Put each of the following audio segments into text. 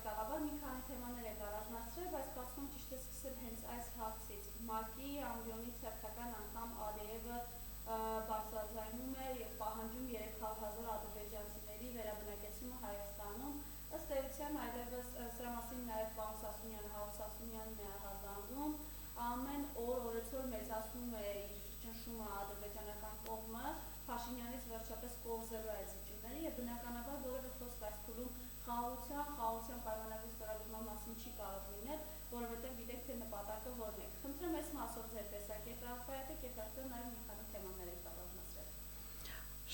պատճառաբար մի քանի թեմաներ եք առանձնացրել, բայց կարծում եմ ճիշտ է սկսել հենց այս հարցից։ ՄԱԿ-ի ամբիոնից հերթական անգամ Ալիևը բարձրաձայնում է եւ պահանջում 300,000 ադրբեջանցիների վերաբնակեցումը Հայաստանում։ Ըստ էության այլևս սրա մասին նաեւ պարոն Սասունյանը, Հարություն Սասունյանն է արձագանքում, ամեն օր օրեցօր մեծացնում է իր ճնշումը ադրբեջանական կողմը, Փաշինյանից վերջապես կորզելու այդ զիջումները եւ բնականաբար որևէ խոսք այս փուլում խաղաղության պայմանագրի ստորագրման մասին չի կարող լինել, որովհետեւ գիտեք թե նպատակը որն է։ Խնդրեմ այս մասով ձեր տեսակետը արտահայտեք եւ հետո նաեւ մի քանի թեմաներ եք առանձնացրել։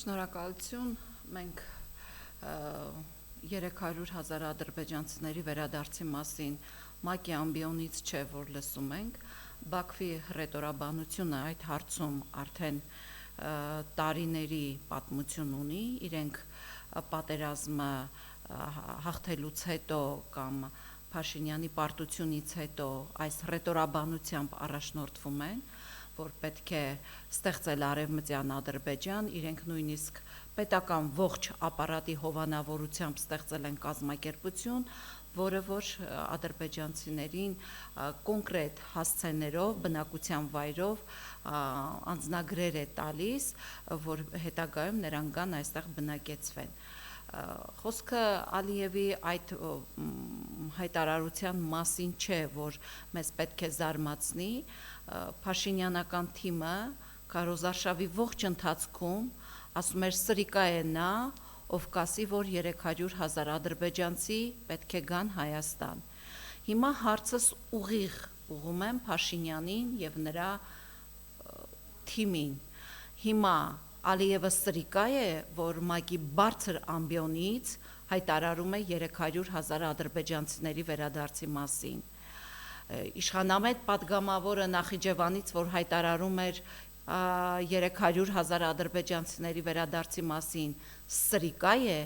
Շնորհակալություն։ Մենք 300,000 ադրբեջանցիների վերադարձի մասին ՄԱԿ-ի ամբիոնից չէ, որ լսում ենք, Բաքվի հռետորաբանությունը այդ հարցում արդեն տարիների պատմություն ունի, իրենք պատերազմը հաղթելուց հետո կամ Փաշինյանի պարտությունից հետո այս հռետորաբանությամբ առաջնորդվում են, որ պետք է ստեղծել արևմտյան Ադրբեջան, իրենք նույնիսկ պետական ողջ ապարատի հովանավորությամբ ստեղծել են կազմակերպություն, որը որ ադրբեջանցիներին կոնկրետ հասցեներով, բնակության վայրով անձնագրեր է տալիս, որ հետագայում նրանք գան այստեղ բնակեցվեն։ Խոսքը Ալիևի այդ հայտարարության մասին չէ, որ մեզ պետք է զարմացնի, Փաշինյանական թիմը Քարոզարշավի ողջ ընթացքում ասում էր սրիկա է նա, ով կասի, որ 300,000 ադրբեջանցի պետք է գան Հայաստան։ Հիմա հարցս ուղիղ ուղղում եմ Փաշինյանին եւ նրա թիմին։ Հիմա Ալիևը սրիկա է, որ ՄԱԿ-ի բարձր ամբիոնից հայտարարում է 300,000 ադրբեջանցիների վերադարձի մասին։ Իշխանամետ պատգամավորը Նախիջևանից, որ հայտարարում էր 300,000 ադրբեջանցիների վերադարձի մասին, սրիկա է,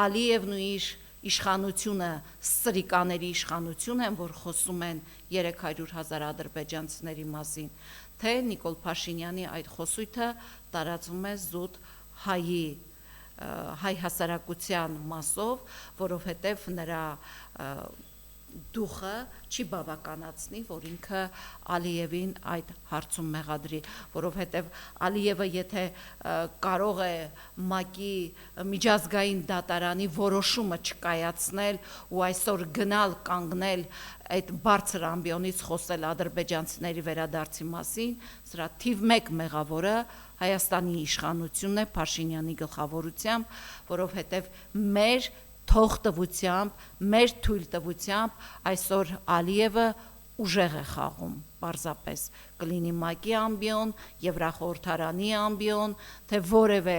Ալիևն ու իր իշխանությունը սրիկաների իշխանություն են, որ խոսում են 300,000 ադրբեջանցիների մասին, թե Նիկոլ Փաշինյանի այդ խոսույթը տարածվում է զուտ հայ հասարակության մասով, որովհետև նրա դուխը չի բավականացնի, որ ինքը Ալիևին այդ հարցում մեղադրի, որովհետև Ալիևը եթե կարող է ՄԱԿ-ի միջազգային դատարանի որոշումը չկայացնել ու այսօր գնալ կանգնել այդ բարձր ամբիոնից խոսել ադրբեջանցիների վերադարձի մասին, սրա թիվ 1 մեղավորը Հայաստանի իշխանությունն է Փաշինյանի գլխավորությամբ, որովհետև մեր թողտվությամբ, մեր թույլտվությամբ այսօր Ալիևը ուժեղ է խաղում, պարզապես կլինի ՄԱԿ-ի ամբիոն, Եվրախորհրդարանի ամբիոն, թե որևէ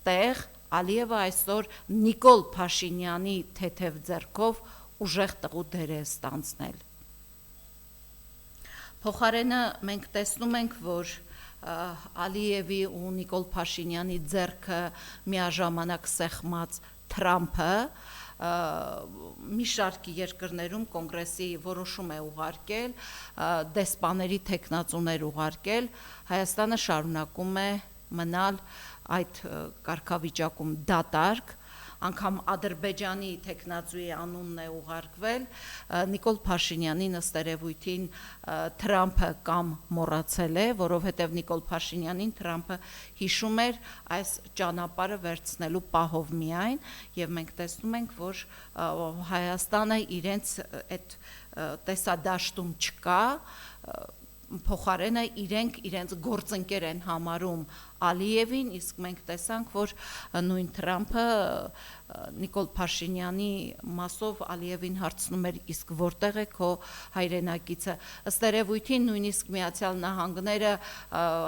տեղ Ալիևը այսօր Նիկոլ Փաշինյանի թեթև ձեռքով ուժեղ տղու դեր է ստանձնել։ Փոխարենը մենք տեսնում ենք, որ Ալիևի ու Նիկոլ Փաշինյանի ձեռքը միաժամանակ սեղմած Թրամփը մի շարք երկրներում կոնգրեսի որոշում է ուղարկել, դեսպաների թեկնածուներ ուղարկել, Հայաստանը շարունակում է մնալ այդ կարգավիճակում դատարկ, անգամ Ադրբեջանի թեկնածուի անունն է ուղարկվել, Նիկոլ Փաշինյանին ըստ երևույթին Թրամփը կամ մոռացել է, որովհետև Նիկոլ Փաշինյանին Թրամփը հիշում էր այս ճանապարհը վերցնելու պահով միայն, եւ մենք տեսնում ենք, որ Հայաստանը իրենց այդ տեսադաշտում չկա, փոխարենը իրենց գործընկեր են համարում Ալիևին, իսկ մենք տեսանք, որ նույն Թրամփը Նիկոլ Փաշինյանի մասով Ալիևին հարցնում էր, իսկ որտեղ է քո հայրենակիցը։ Ըստ երևույթին նույնիսկ Միացյալ Նահանգները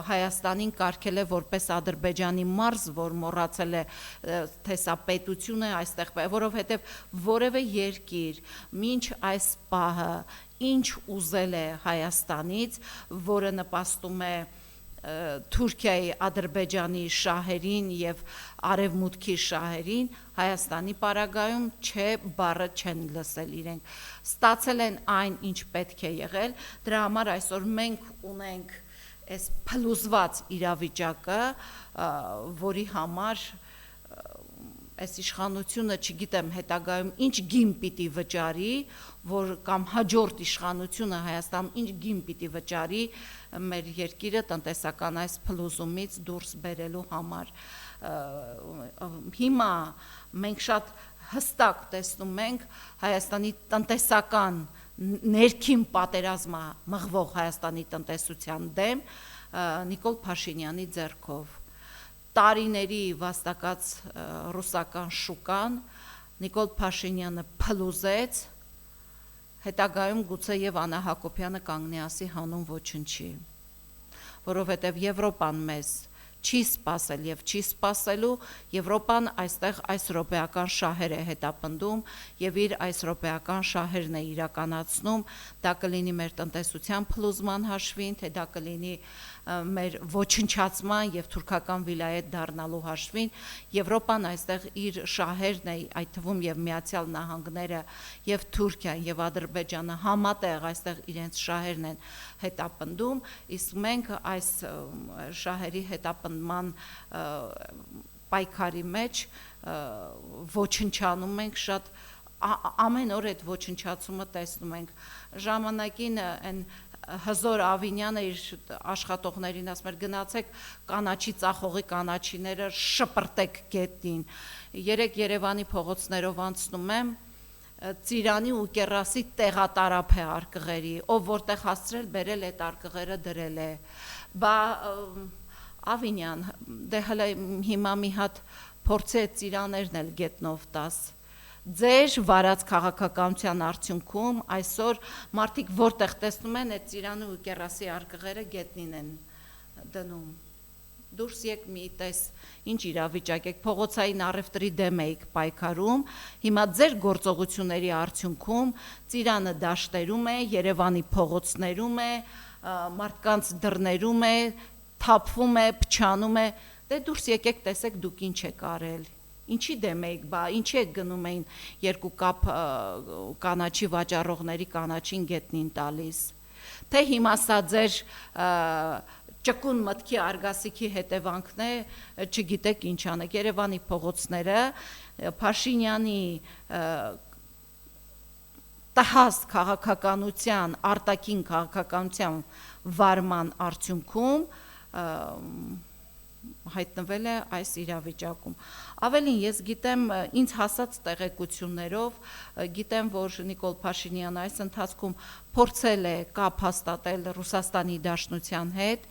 Հայաստանին կարգել է որպես Ադրբեջանի մարզ, որ մոռացել է թե սա պետություն է այստեղ, որովհետև որևէ երկիր մինչ այս պահը ինչ ուզել է Հայաստանից, որը նպաստում է Թուրքիայի, Ադրբեջանի շահերին եւ Արևմուտքի շահերին, Հայաստանի պարագայում չէ բառը չեն լսել իրենք, ստացել են այն, ինչ պետք է եղել, դրա համար այսօր մենք ունենք այս փլուզված իրավիճակը, որի համար այս իշխանությունը չգիտեմ հետագայում ինչ գին պիտի վճարի, որ կամ հաջորդ իշխանությունը Հայաստանում ինչ գին պիտի վճարի մեր երկիրը տնտեսական այս փլուզումից դուրս բերելու համար։ Հիմա մենք շատ հստակ տեսնում ենք Հայաստանի տնտեսական ներքին պատերազմը մղվող Հայաստանի տնտեսության դեմ Նիկոլ Փաշինյանի ձեռքով։ Տարիների վաստակած ռուսական շուկան Նիկոլ Փաշինյանը փլուզեց, հետագայում գուցե եւ Աննա Հակոբյանը կանգնի ասի հանուն ոչնչի, որովհետեւ Եվրոպան մեզ չի սпасել եւ չի սпасելու, Եվրոպան այստեղ այս ռոպեական շահեր է հետապնդում եւ իր այս ռոպեական շահերն է իրականացնում, դա կլինի մեր տնտեսության փլուզման հաշվին, թե դա կլինի մեր ոչնչացման եւ թուրքական վիլայետ դառնալու հաշվին, Եվրոպան այստեղ իր շահերն է, այդ թվում եւ Միացյալ Նահանգները եւ Թուրքիան եւ Ադրբեջանը համատեղ այստեղ իրենց շահերն են հետապնդում, իսկ մենք այս շահերի հետապնդման պայքարի մեջ ոչնչանում ենք շատ ամեն օր այդ ոչնչացումը տեսնում ենք ժամանակին այն Հզոր Ավինյանը իր աշխատողներին ասում էր գնացեք կանաչի ծախողի կանաչիները շպրտեք գետնին։ Երեք Երևանի փողոցներով անցնում եմ Ծիրանի ու Կեռասի տեղատարափ է արկղերի, ով որտեղ հասցրել բերել այդ արկղերը դրել է։ Բա Ավինյան, դե հələ հիմա մի հատ փորձի այդ ծիրաներն էլ գետնով տաս։ Ձեր վարած քաղաքականության արդյունքում այսօր մարդիկ որտեղ տեսնում են այդ Ծիրանի ու Կեռասի արկղերը գետնին են դնում։ Դուրս եկ մի տես ինչ իրավիճակ եք, փողոցային առևտրի դեմ եք պայքարում, հիմա ձեր գործողությունների արդյունքում Ծիրանը դաշտերում է, Երևանի փողոցներում է, մարդկանց դռներում է, թափվում է, փչանում է, դե դուրս եկեք տեսեք դուք ինչ եք արել։ Ինչի դեմ եք, բա ինչի եք գնում էին երկու կապ կանաչի վաճառողների կանաչին գետնին տալիս, թե հիմա սա ձեր ճկուն մտքի արգասիքի հետևանքն է, չգիտեք ինչ անեք, Երևանի փողոցները Փաշինյանի տհաս քաղաքականության, արտաքին քաղաքականության վարման արդյունքում հայտնվել է այս իրավիճակում։ Ավելին ես գիտեմ ինձ հասած տեղեկություններով, գիտեմ, որ Նիկոլ Փաշինյանը այս ընթացքում փորձել է կապ հաստատել Ռուսաստանի Դաշնության հետ,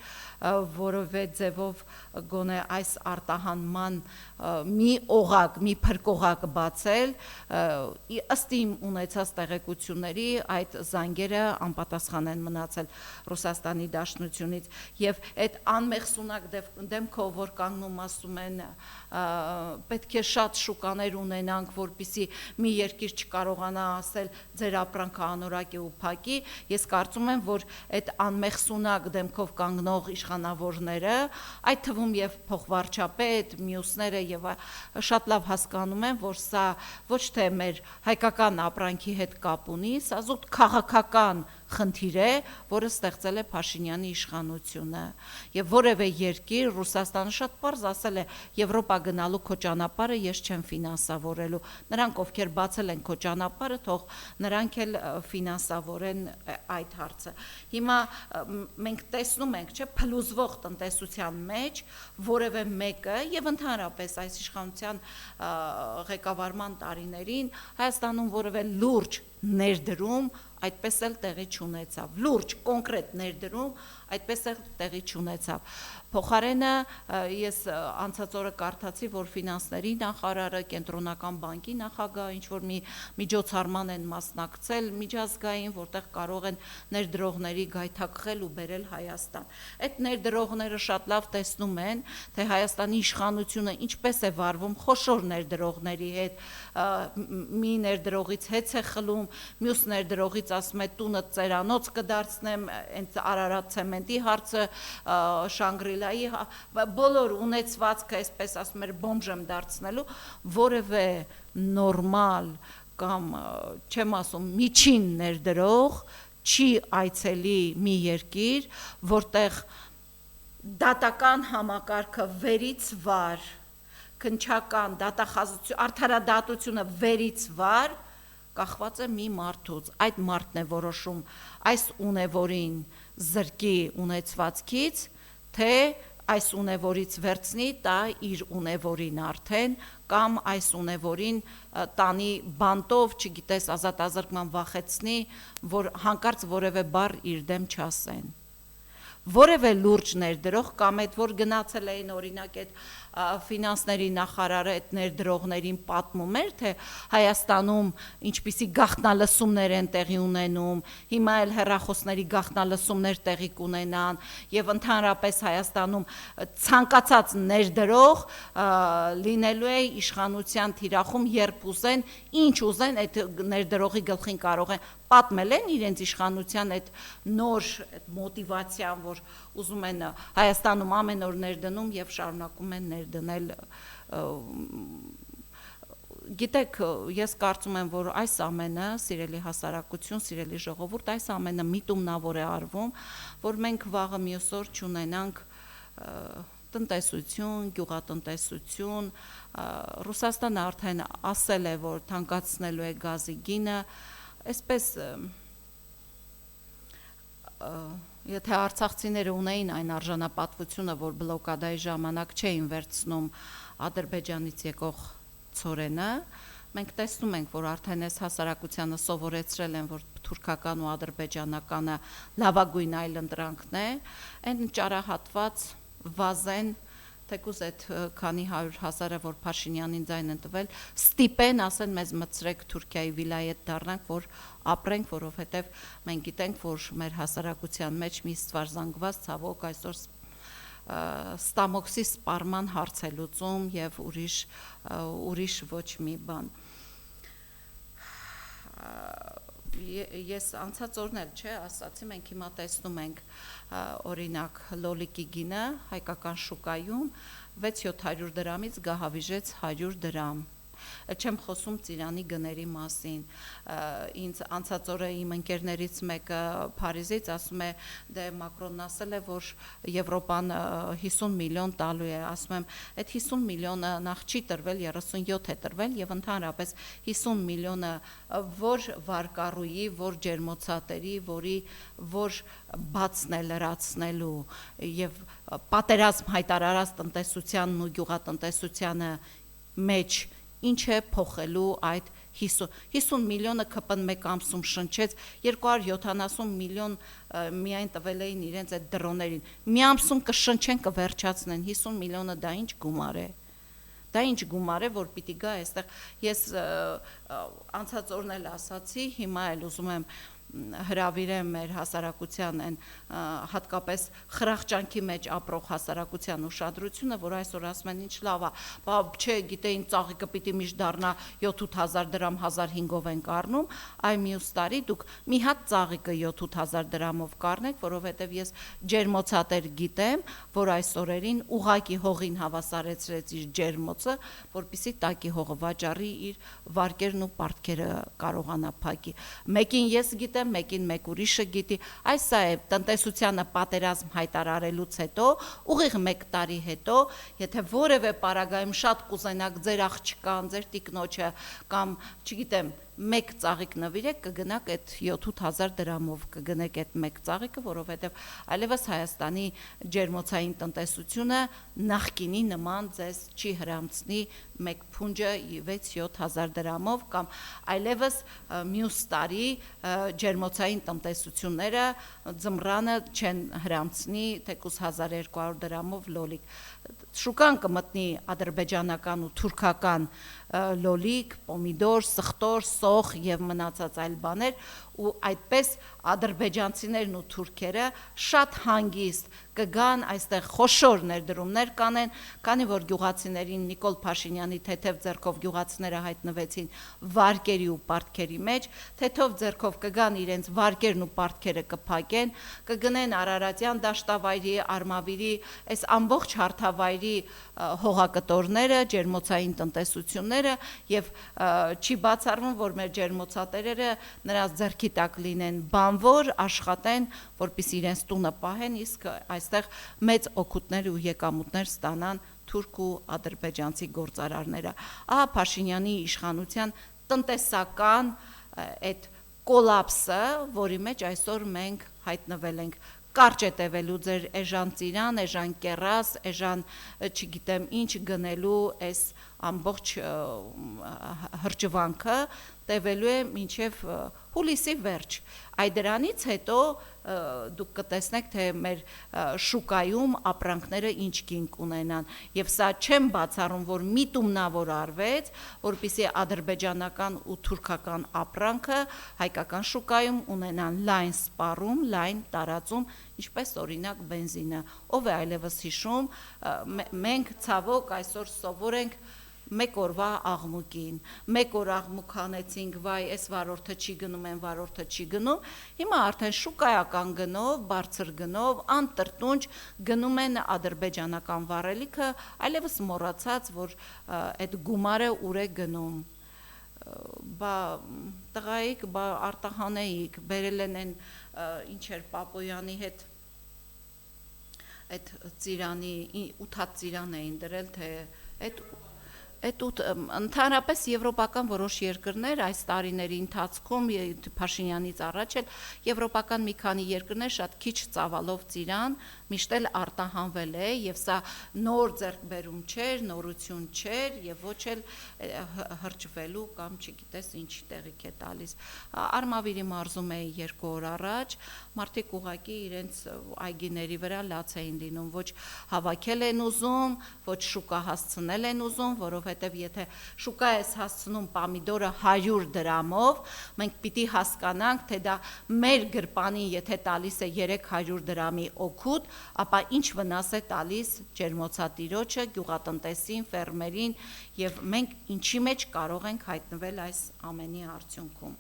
որովե ձևով գոնե այս արտահանման մի օղակ, մի փրկողակ բացել, ըստ իմ ունեցած տեղեկությունների այդ զանգերը անպատասխան են մնացել Ռուսաստանի Դաշնությունից եւ այդ անմեղսունակ դեմքով, որ կանգնում ասում են պետք է շատ շուկաներ ունենանք, որպիսի մի երկիր չկարողանա ասել ձեր ապրանքը անորակ է ու փակի, ես կարծում եմ, որ այդ անմեղսունակ դեմքով կանգնող իշխանավորները, այդ թվում եւ փոխվարչապետ, մյուսները եւ շատ լավ հասկանում են, որ սա ոչ թե մեր հայկական ապրանքի հետ կապ ունի, սա զուտ քաղաքական խնդիր է, որը ստեղծել է Փաշինյանի իշխանությունը եւ որևէ երկիր Ռուսաստանը շատ պարզ ասել է Եվրոպա գնալու քո ճանապարհը ես չեմ ֆինանսավորելու, նրանք ովքեր բացել են քո ճանապարհը, թող նրանք էլ ֆինանսավորեն այդ հարցը։ Հիմա մենք տեսնում ենք, չէ, փլուզվող տնտեսության մեջ որևէ մեկը եւ ընդհանրապես այս իշխանության ղեկավարման տարիներին Հայաստանում որևէ լուրջ ներդրում այդպես էլ տեղի չունեցավ, լուրջ կոնկրետ ներդրում այդպես էլ տեղի չունեցավ։ Փոխարենը ես անցած օրը կարդացի, որ ֆինանսների նախարարը, կենտրոնական բանկի նախագահը ինչ որ մի միջոցառման են մասնակցել միջազգային, որտեղ կարող են ներդրողների գայթակղել ու բերել Հայաստան։ Այդ ներդրողները շատ լավ տեսնում են, թե Հայաստանի իշխանությունը ինչպես է վարվում խոշոր ներդրողների հետ, մի ներդրողից հեծ է խլում, մյուս ներդրողից ասում է տունը ծերանոց կդարձնեմ, այնց Արարատ ցեմենտի հարցը, Շանգրիլայի, բոլոր ունեցվածքը, այսպես ասում էր, բոմժ եմ դարձնելու, որևէ նորմալ կամ չեմ ասում միջին ներդրող չի այցելի մի երկիր, որտեղ դատական համակարգը վերից վար քնչական դատախազություն, արդարադատությունը վերից վար կախված է մի մարդուց, այդ մարդն է որոշում այս ունևորին զրկի ունեցվածքից, թե այս ունևորից վերցնի տա իր ունևորին արդեն կամ այս ունևորին տանի բանտով, չգիտես, ազատազրկման վախեցնի, որ հանկարծ որևէ բառ իր դեմ չասեն։ Որևէ լուրջ ներդրող կամ այդ որ գնացել էին օրինակ այդ ֆինանսների նախարարը այդ ներդրողներին պատմում էր, թե Հայաստանում ինչպիսի գաղտնալսումներ են տեղի ունենում, հիմա էլ հեռախոսների գաղտնալսումներ տեղի կունենան եւ ընդհանրապես Հայաստանում ցանկացած ներդրող լինելու է իշխանության թիրախում, երբ ուզեն, ինչ ուզեն այդ ներդրողի գլխին կարող են պատմել են իրենց իշխանության այդ նոր մոտիվացիան, որ ուզում են Հայաստանում ամեն օր ներդնում եւ շարունակում են ներդնել։ Գիտեք, ես կարծում եմ, որ այս ամենը, սիրելի հասարակություն, սիրելի ժողովուրդ, այս ամենը միտումնավոր է արվում, որ մենք վաղը մյուս օր չունենանք տնտեսություն, գյուղատնտեսություն, Ռուսաստանը արդեն ասել է, որ թանկացնելու է գազի գինը, այսպես եթե արցախցիները ունեին այն արժանապատվությունը, որ բլոկադայի ժամանակ չէին վերցնում Ադրբեջանից եկող ցորենը, մենք տեսնում ենք, որ արդեն այս հասարակությանը սովորեցրել են, որ թուրքական ու ադրբեջանականը լավագույն այլընտրանքն է, այն ճարահատված վազեն թեկուզ այդ քանի 100,000-ը, որ Փաշինյանին ձայն են տվել, ստիպեն, ասեն մեզ մտցրեք Թուրքիայի վիլայետ դառնանք, որ ապրենք, որովհետև մենք գիտենք, որ մեր հասարակության մեջ մի ստվար զանգված ցավոք այսօր ստամոքսի սպառման հարց է լուծում եւ ուրիշ ոչ մի բան։ Ես անցած օրն էլ չէ, ասացի, մենք հիմա տեսնում ենք օրինակ լոլիկի գինը հայկական շուկայում 600-700 դրամից գահավիժեց 100 դրամ։ Չեմ խոսում ծիրանի գների մասին։ Ինձ անցած օրը իմ ընկերներից մեկը Փարիզից ասում է, դե Մակրոնն ասել է, որ Եվրոպան 50 միլիոն տալու է, ասում եմ, այդ 50 միլիոնը նախ չի տրվել, 37 է տրվել եւ ընդհանրապես 50 միլիոնը որ վարկառուի, որ ջերմոցատերի, որ բացն է լրացնելու եւ պատերազմ հայտարարած տնտեսությանն ու գյուղատնտեսությանը մեջ ինչ է փոխելու այդ 50 միլիոնը ԿՊ-ն մեկ ամսում շնչեց, 270 միլիոն միայն տվել էին իրենց այդ դրոներին, մի ամսում կշնչեն, կվերջացնեն, 50 միլիոնը դա ինչ գումար է, դա ինչ գումար է, որ պիտի գա այստեղ, ես անցած օրն էլ ասացի, հիմա էլ ուզում եմ հրավիրեմ մեր հասարակության են հատկապես խրախճանքի մեջ ապրող հասարակության ուշադրությունը, որ այսօր ասում են ինչ լավ է, բա չէ, գիտեին ծաղիկը պիտի միշտ դառնա 7-8 դրամ 1500-ով ենք առնում, այ մյուս տարի դուք մի հատ ծաղիկը 7-8 դրամով կառնեք, որովհետև ես ջերմոցատեր գիտեմ, որ այս օրերին ուղակի հողին հավասարեցրեց իր ջերմոցը, որպեսզի տակի հողը վաճառի իր վարկերն ու պարտքերը կարողանա փակի։ Մեկին ես գիտեմ, մեկին մեկ ուրիշը գիտի, այս է տնտեսությանը պատերազմ հայտարարելուց հետո, ուղիղ 1 տարի հետո, եթե որևէ պարագայում շատ կուզենաք ձեր աղջկան, ձեր տիկնոջը կամ չգիտեմ, 1 ծաղիկ նվիրեք, կգնաք այդ 7-8 դրամով կգնեք այդ 1 ծաղիկը, որովհետև այլևս Հայաստանի ջերմոցային տնտեսությունը նախկինի նման ձեզ չի հրամցնի 1 փունջը 6-7 դրամով կամ այլևս մյուս տարի ջերմոցային տնտեսությունները ձմռանը չեն հրամցնի թեկուզ 1200 դրամով լոլիկ։ Շուկան կմտնի ադրբեջանական ու թուրքական լոլիկ, պոմիդոր, սխտոր, սոխ եւ մնացած այլ բաներ ու այդպես ադրբեջանցիներն ու թուրքերը շատ հանգիստ կգան այստեղ խոշոր ներդրումներ կանեն, քանի որ գյուղացիներին Նիկոլ Փաշինյանի թեթև ձեռքով գյուղացիները հայտնվեցին վարկերի ու պարտքերի մեջ, թեթև ձեռքով կգան իրենց վարկերն ու պարտքերը կփակեն, կգնեն Արարատյան դաշտավայրի, Արմավիրի, այս ամբողջ հարթավայրի հողակտորները, ջերմոցային տնտեսությունները եւ չի բացառվում, որ մեր ջերմոցատերերը նրանց ձեռքի տակ լինեն բանվոր, աշխատեն, որպեսզի իրենց տունը պահեն, իսկ այստեղ մեծ օգուտներ ու եկամուտներ ստանան թուրք ու ադրբեջանցի գործարարները։ Ահա Փաշինյանի իշխանության տնտեսական այդ կոլապսը, որի մեջ այսօր մենք հայտնվել ենք, կարճ է տևելու ձեր էժան ծիրան, էժան կեռաս, էժան չգիտեմ ինչ գնելու այս ամբողջ հրճվանքը տևելու է մինչև հուլիսի վերջ։ Այդ դրանից հետո դուք կտեսնեք, թե մեր շուկայում ապրանքները ինչ կինք ունենան, եւ սա չեմ բացառում, որ միտումնավոր արվեց, որպեսզի ադրբեջանական ու թուրքական ապրանքը հայկական շուկայում ունենան լայն սպառում, լայն տարածում, ինչպես օրինակ բենզինը։ Ով է այլևս հիշում, մենք ցավոք այսօր սովոր ենք մեկ օրվա աղմուկին, մեկ օր աղմուկ հանեցինք, վայ, այս վարորդը չի գնում, այն վարորդը չի գնում, հիմա արդեն շուկայական գնով, բարձր գնով, անտրտունջ գնում են ադրբեջանական վառելիքը, այլևս մոռացած, որ այդ գումարը ուր է գնում, բա տղայիկ, բա արտահանեիք, բերել են այն ինչ էր Պապոյանի հետ, այդ ծիրանի, 8 ծիրան էին դրել, թե ընդհանրապես եվրոպական որոշ երկրներ այս տարիների ընթացքում Փաշինյանից առաջ էլ եվրոպական մի քանի երկրներ շատ քիչ ծավալով ծիրան միշտ էլ արտահանվել է եւ սա նոր ձեռքբերում չէր, նորություն չէր եւ ոչ էլ հրճվելու կամ չգիտես ինչ տեղիք է տալիս։ Արմավիրի մարզում էի 2 օր առաջ, մարդիկ ուղակի իրենց այգիների վրա լաց էին լինում, ոչ հավաքել են ուզում, ոչ շուկա հասցնել են ուզում, որովհետև եթե շուկա ես հասցնում պամիդորը 100 դրամով, մենք պիտի հասկանանք, թե դա մեր գրպանին եթե տալիս է 300 դրամի օգուտ, ապա ինչ վնաս է տալիս ջերմոցատիրոջը, գյուղատնտեսին, ֆերմերին, եւ մենք ինչի մեջ կարող ենք հայտնվել այս ամենի արդյունքում։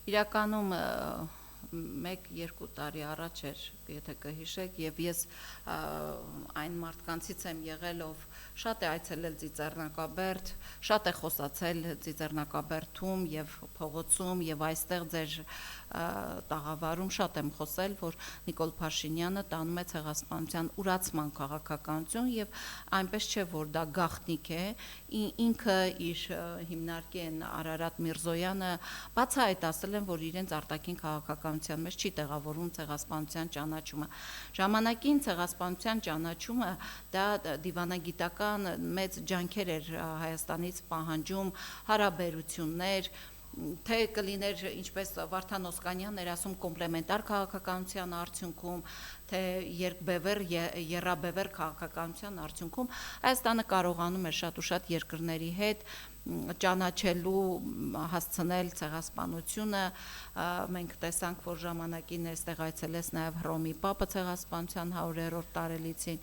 Իրականում 1-2 տարի առաջ էր, եթե կհիշեք, եւ ես այն մարդկանցից եմ եղել, ով շատ է այցելել Ծիծեռնակաբերդ, շատ է խոսացել Ծիծեռնակաբերդում եւ փողոցում եւ այստեղ ձեր տաղավարում շատ եմ խոսել, որ Նիկոլ Փաշինյանը տանում է ցեղասպանության ուրացման քաղաքականություն եւ այնպես չէ, որ դա գաղտնիք է, ինքը իր հիմնարկի են Արարատ Միրզոյանը բացահայտել են, որ իրենց արտաքին քաղաքականության մեջ չի տեղավորում ցեղասպանության ճանաչումը։ Ժամանակին ցեղասպանության ճանաչումը դա դիվանագիտական մեծ ջանքեր էր Հայաստանից պահանջում, հարաբերություններ, թե կլիներ ինչպես Վարդան Օսկանյանն էր ասում կոմպլեմենտար քաղաքականության արդյունքում, թե երկբևեռ, եռաբևեռ քաղաքականության արդյունքում Հայաստանը կարողանում է շատ ու շատ երկրների հետ ճանաչելու, հասցնել ցեղասպանությունը, մենք տեսանք, որ ժամանակին այստեղ այցելեց նաև Հռոմի Պապը ցեղասպանության 100-րդ տարելիցին,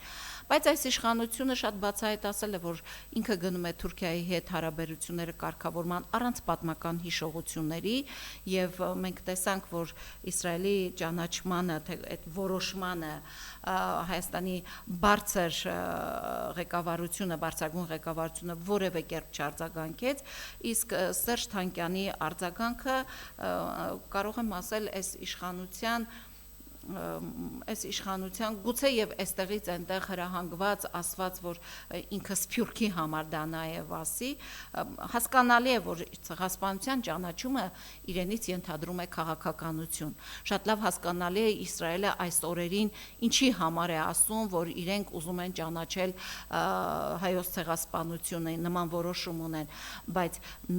բայց այս իշխանությունը շատ բացահայտել է, որ ինքը գնում է Թուրքիայի հետ հարաբերությունները կարգավորման առանց պատմական հիշողությունների, եւ մենք տեսանք, որ Իսրայելի ճանաչմանը, թե այդ որոշմանը Հայաստանի բարձր ղեկավարությունը, բարձրագույն ղեկավարությունը որևէ կերպ չարձագանքեց, իսկ Սերժ Թանկյանի արձագանքը կարող եմ ասել այս իշխանության գուցե եւ այստեղից այնտեղ հրահանգված ասված, որ ինքը Սփյուռքի համար դա նաեւ ասի, հասկանալի է, որ ցեղասպանության ճանաչումը իրենից ենթադրում է քաղաքականություն։ Շատ լավ հասկանալի է Իսրայելը այս օրերին ինչի համար է ասում, որ իրենք ուզում են ճանաչել հայոց ցեղասպանությունը, նման որոշում ունեն, բայց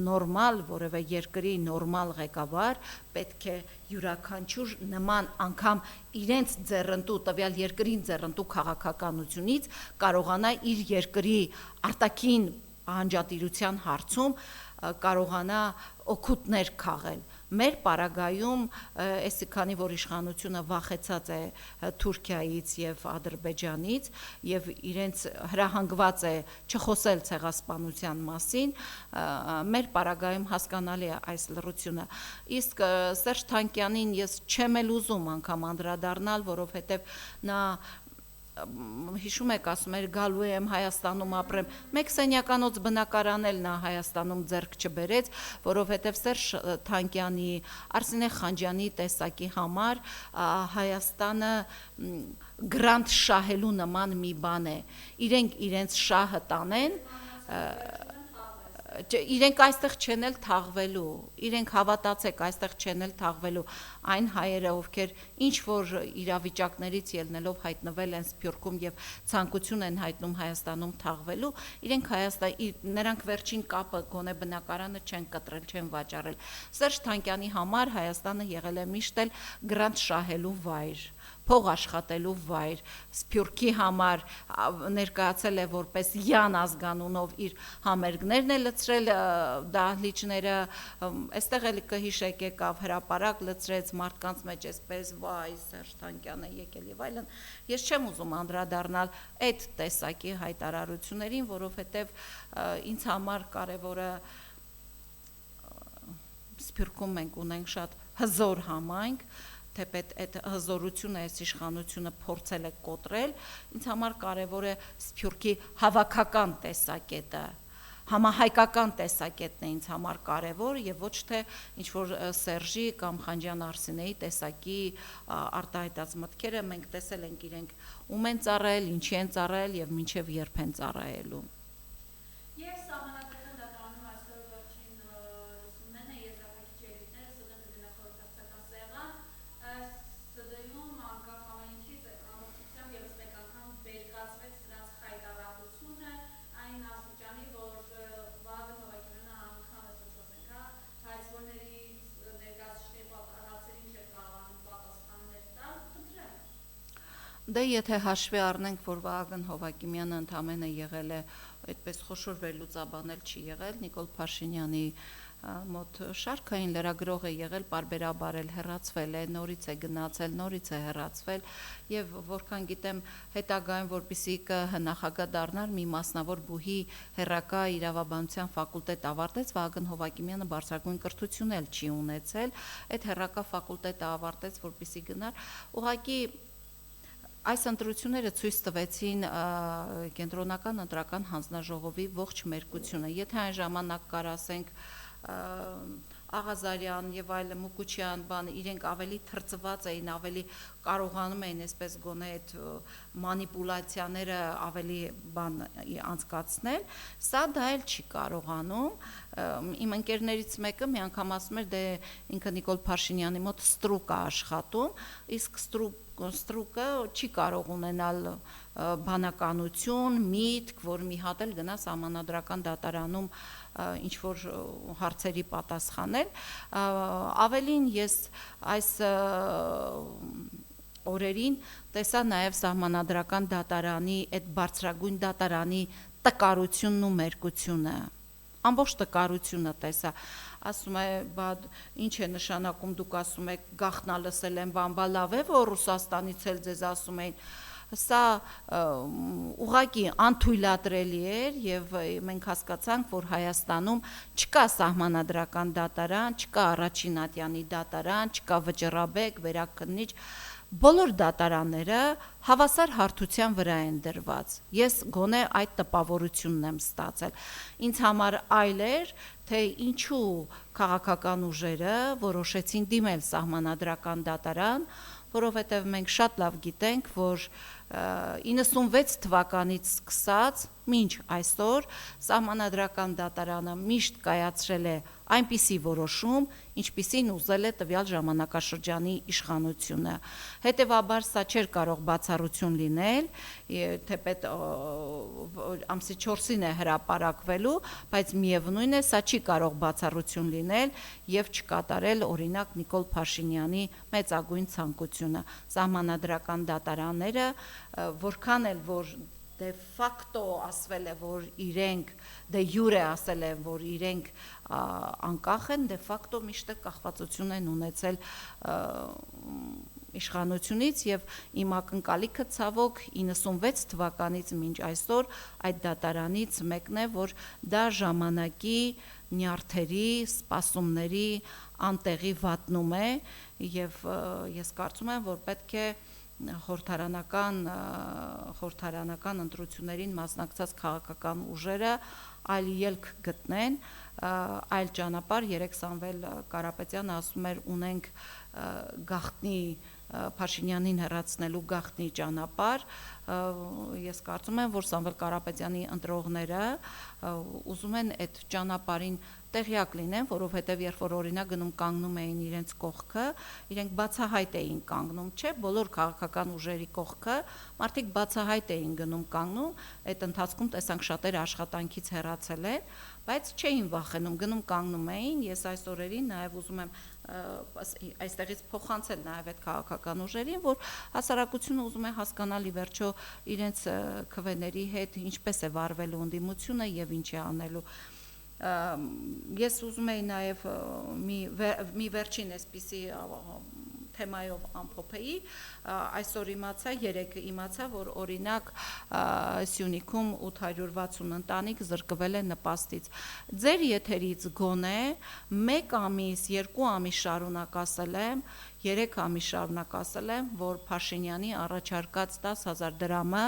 նորմալ որևէ երկրի նորմալ ղեկավար պետք է յուրաքանչյուր նման անգամ իրենց ձեռնտու տվյալ երկրին ձեռնտու քաղաքականությունից կարողանա իր երկրի արտաքին պահանջատիրության հարցում կարողանա օգուտներ քաղել։ Մեր պարագայում, այսքանի որ իշխանությունը վախեցած է Թուրքիայից եւ Ադրբեջանից եւ իրենց հրահանգված է չխոսել ցեղասպանության մասին, մեր պարագայում հասկանալի է այս լռությունը։ Իսկ Սերժ Թանկյանին ես չեմ էլ ուզում անգամ անդրադառնալ, որովհետեւ նա հիշում եք, ասում էր գալու եմ Հայաստանում ապրեմ, մեկ սենյականոց բնակարան էլ նա Հայաստանում ձեռք չբերեց, որովհետև Սերժ Թանկյանի, Արսինե Խանջյանի տեսակի համար Հայաստանը գրանտ շահելու նման մի բան է, իրենք իրենց շահը տանեն, իրենք այստեղ չեն էլ թաղվելու, իրենք հավատացեք այստեղ չեն էլ թաղվելու, այն հայերը, ովքեր ինչ որ իրավիճակներից ելնելով հայտնվել են Սփյուռքում եւ ցանկություն են հայտնում Հայաստանում թաղվելու, իրենք նրանք վերջին կապը գոնե բնակարանը չեն կտրել, չեն վաճառել։ Սերժ Թանկյանի համար Հայաստանը եղել է միշտ էլ գրանտ շահելու վայր, փող աշխատելու վայր, Սփյուռքի համար ներկայացել է որպես Յան ազգանունով իր համերգներն է լցրել, դահլիճները, այստեղ էլ կհիշեք եկավ հրապարակ լցրեց մարդկանց մեջ այսպես վայ Սերժ Թանկյանը եկել եւ այլն։ Ես չեմ ուզում անդրադառնալ այդ տեսակի հայտարարություններին, որովհետեւ ինձ համար կարևորը Սփյուռքում մենք ունենք շատ հզոր համայնք, թեպետ այդ հզորությունը, այս իշխանությունը փորձել է կոտրել, ինձ համար կարևոր է Սփյուռքի հավաքական տեսակետը, համահայկական տեսակետն է ինձ համար կարևոր եւ ոչ թե ինչ որ Սերժի կամ Խանջյան Արսինեի տեսակի արտահայտած մտքերը, մենք տեսել ենք իրենք ում են ծառայել, ինչի են ծառայել եւ մինչեւ երբ են ծառայելու։ Եվ սահմանադրական դատարանում այսօր վերջին լսումներն է եզրափակիչ ելույթները, ՍԴ գնահատական սեղան, ՍԴ-ում անկախ ամեն ինչից ամբողջությամբ եւս մեկ անգամ բերկացվեց սրանց խայտարակությունը, այն աստիճանի, որ Վահագն Հովհաննիսյանը անգամ ասացինք, հայցվորների ներկայացուցիչների հարցերին չէր կարողանում պատասխաններ տալ, խնդրեմ։ Դե եթե հաշվի առնենք, որ Վահագն Հովհաննիսյանը ընդամենը եղել է այդպես խոշոր վերլուծաբանել չի եղել, Նիկոլ Փաշինյանի մոտ շարքային լրագրող է եղել, պարբերաբար էլ հեռացվել է, նորից է գնացել, նորից է հեռացվել եւ որքան գիտեմ հետագայում որպեսզի նախագահ դառնար մի մասնավոր բուհի հերրակա իրավաբանության ֆակուլտետ ավարտեց, Վահագն Հովհաննիսյանը բարձրագույն կրթություն էլ չի ունեցել, այդ հերրակա ֆակուլտետը ավարտեց, որպեսզի գնար, ուղղակի այս ընտրությունները ցույց տվեցին կենտրոնական ընտրական հանձնաժողովի ողջ մերկությունը, եթե այն ժամանակ կար ասենք Աղազարյան եւ այլ Մուկուչյան բան իրենք ավելի թրծված էին, ավելի կարողանում էին այսպես գոնե այդ մանիպուլյացիաները ավելի բան անցկացնել, սա դա էլ չի կարողանում։ Իմ ընկերներից մեկը մի անգամ ասում էր, դե ինքը Նիկոլ Փաշինյանի մոտ ստրուկ է աշխատում, իսկ ստրուկը չի կարող ունենալ բանականություն, միտք, որ մի հատ էլ գնա սահմանադրական դատարանում ինչ որ հարցերի պատասխանել, ավելին ես այս օրերին տեսա նաև սահմանադրական դատարանի այդ բարձրագույն դատարանի տկարությունն ու մերկությունը, ամբողջ տկարությունը տեսա, ասում է, բա ինչ է նշանակում, դուք ասում եք գախնա լսել են, բան լավ է, որ Ռուսաստանից էլ ձեզ ասում էին, սա ուղղակի անթույլատրելի էր եւ մենք հասկացանք, որ Հայաստանում չկա սահմանադրական դատարան, չկա առաջին ատյանի դատարան, չկա վճռաբեկ, վերաքննիչ, բոլոր դատարանները հավասար հարթության վրա են դրված։ Ես գոնե այդ տպավորությունն եմ ստացել։ Ինձ համար այլ էր, թե ինչու քաղաքական ուժերը որոշեցին դիմել սահմանադրական դատարան, որովհետև մենք շատ լավ գիտենք, որ 96 թվականից սկսած մինչ այսօր Սահմանադրական դատարանը միշտ կայացրել է այնպիսի որոշում, ինչպիսին ուզել է տվյալ ժամանակաշրջանի իշխանությունը։ Հետևաբար սա չէր կարող բացառություն լինել, թեպետ ամսի 4-ին է հրապարակվելու, բայց միևնույն է, սա չի կարող բացառություն լինել եւ չկատարել օրինակ Նիկոլ Փաշինյանի մեծագույն ցանկությունը։ Սահմանադրական դատարանները որքան էլ որ դե ֆակտո ասվել է, որ իրենք դե յուրե ասել են, որ իրենք անկախ են, դե ֆակտո միշտ կախվածություն են ունեցել իշխանությունից եւ իմ ակնկալիքը ցավոք 96 թվականից մինչ այսօր այդ դատարանից մեկն է, որ դա ժամանակի նյարդերի, սպասումների անտեղի վատնում է եւ ես կարծում եմ, որ պետք է խորհրդարանական ընտրություններին մասնակցած քաղաքական ուժերը այլ ելք գտնեն, այլ ճանապարհ։ Երեք Սամվել Կարապետյանը ասում էր ունենք գաղտնի Փաշինյանին հեռացնելու գաղտնի ճանապարհ, ես կարծում եմ, որ Սամվել Կարապետյանի ընտրողները ուզում են այդ ճանապարհին տեղյակ լինեն, որովհետև երբ որ օրինակ գնում կանգնում էին իրենց կողքը, իրենք բացահայտ էին կանգնում, չէ, բոլոր քաղաքական ուժերի կողքը, մարդիկ բացահայտ էին գնում կանգնում, այդ ընթացքում տեսանք շատերը աշխատանքից հեռացել են, բայց չէին վախենում, գնում կանգնում էին, ես այս օրերին նաև ուզում եմ այստեղից փոխանցել նաև այդ քաղաքական ուժերին, որ հասարակությունը ուզում է հասկանալ ի վերջո իրենց քվեների հետ ինչպես է վարվելու ընդդիմությունը եւ ինչ է անելու։ Ես ուզում եի նաև մի վերջին այսպիսի թեմայով ամփոփեի, այսօր իմացա, երեկ իմացա, որ օրինակ Սյունիքում 860 ընտանիք զրկվել է նպաստից։ Ձեր եթերից գոնե 1 ամիս, 2 ամիս շարունակ ասել եմ, 3 ամիս շարունակ ասել եմ, որ Փաշինյանի առաջարկած 10,000 դրամը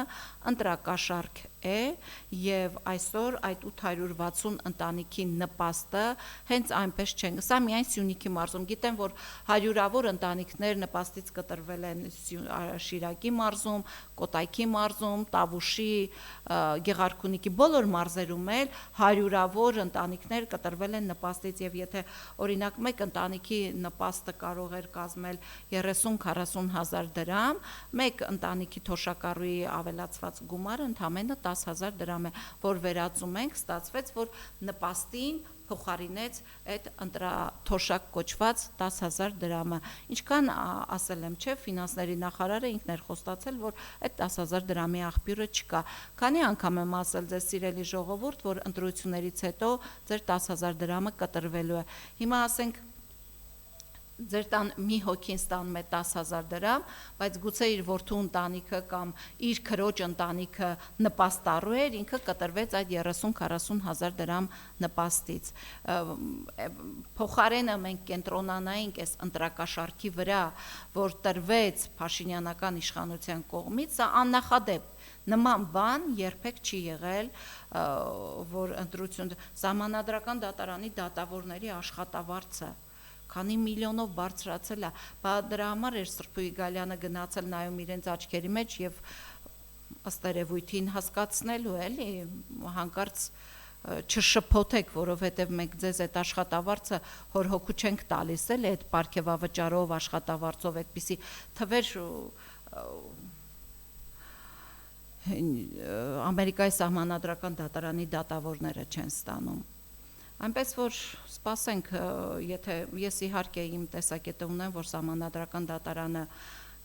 ընտրակաշառք է եւ այսօր այդ 860 ընտանիքի նպաստը հենց այնպես չեն։ Սա միայն Սյունիքի մարզում, գիտեմ, որ հարյուրավոր ընտանիքներ նպաստից կտրվել են Շիրակի մարզում, Կոտայքի մարզում, Տավուշի, Գեղարքունիքի բոլոր մարզերում էլ հարյուրավոր ընտանիքներ կտրվել են նպաստից եւ եթե օրինակ մեկ ընտանիքի նպաստը կարող էր կազմել 30-40 հազար դրամ, մեկ ընտանիքի թոշակառուի ավելացված գումարը ընդամենը 10,000 դրամ է, որ վերածում ենք, ստացվեց, որ նպաստին փոխարինեց այդ ընտրաթոշակ կոչված 10,000 դրամը։ Ինչքան ասել եմ, չէ, ֆինանսների նախարարը ինքն էր խոստացել, որ այդ 10,000 դրամի աղբյուրը չկա։ Քանի անգամ եմ ասել ձեզ սիրելի ժողովուրդ, որ ընտրություններից հետո ձեր 10,000 դրամը կտրվելու է։ Հիմա ասենք ձեր տան մի հոգին ստանում է 10,000 դրամ, բայց գուցե իր որդու ընտանիքը կամ իր քրոջ ընտանիքը նպաստառու էր, ինքը կտրվեց այդ 30-40 հազար դրամ նպաստից։ Փոխարենը մենք կենտրոնանայինք այս ընտրակաշառքի վրա, որ տրվեց Փաշինյանական իշխանության կողմից, սա աննախադեպ նման բան երբեք չի եղել, որ ընտրություն Սահմանադրական դատարանի դատավորների աշխատավարձը քանի միլիոնով բարձրացել է, դրա համար էր Սրբուհի Գալյանը գնացել նայում իրենց աչքերի մեջ եւ ըստ երևույթին հասկացնելու էլի հանկարծ չշփոթեք, որովհետեւ մենք ձեզ այդ աշխատավարձը հոր հոգու չենք տալիս էլ այդ պարգևավճարով աշխատավարձով այդպիսի թվեր Ամերիկայի Սահմանադրական դատարանի դատավորները չեն ստանում։ Այնպես որ սպասենք, եթե ես իհարկե իմ տեսակետը ունեմ, որ Սահմանադրական դատարանը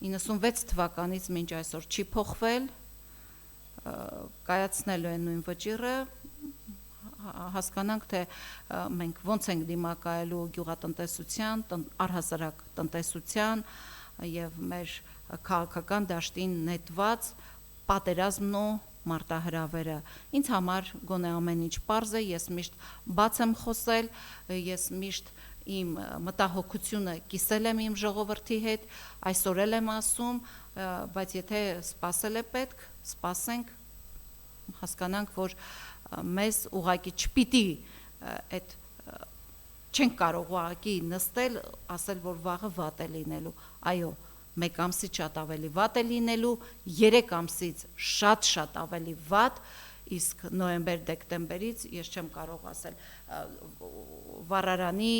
96 թվականից մինչ այսօր չի փոխվել, կայացնելու է նույն վճիռը, հասկանանք, թե մենք ոնց ենք դիմակայելու գյուղատնտեսության, առհասարակ տնտեսության եւ մեր քաղաքական դաշտին նետված պատերազմն ու մարտահրավերը։ Ինձ համար գոնե ամեն ինչ պարզ է, ես միշտ բաց եմ խոսել, ես միշտ իմ մտահոգությունը կիսել եմ իմ ժողովրդի հետ, այսօր էլ եմ ասում, բայց եթե սպասել է պետք, սպասենք, հասկանանք, որ մեզ ուղղակի չպիտի այդ չենք կարող ուղղակի նստել, ասել, որ վաղը վատ է լինելու, այո, 1 ամսից շատ ավելի վատ է լինելու, 3 ամսից շատ ավելի վատ, իսկ նոյեմբեր-դեկտեմբերից ես չեմ կարող ասել վառարանի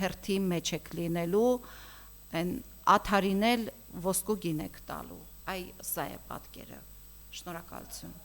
հերթի մեջ եք լինելու, այն աթարին էլ ոսկու գին եք տալու, այ սա է պատկերը, շնորհակալություն։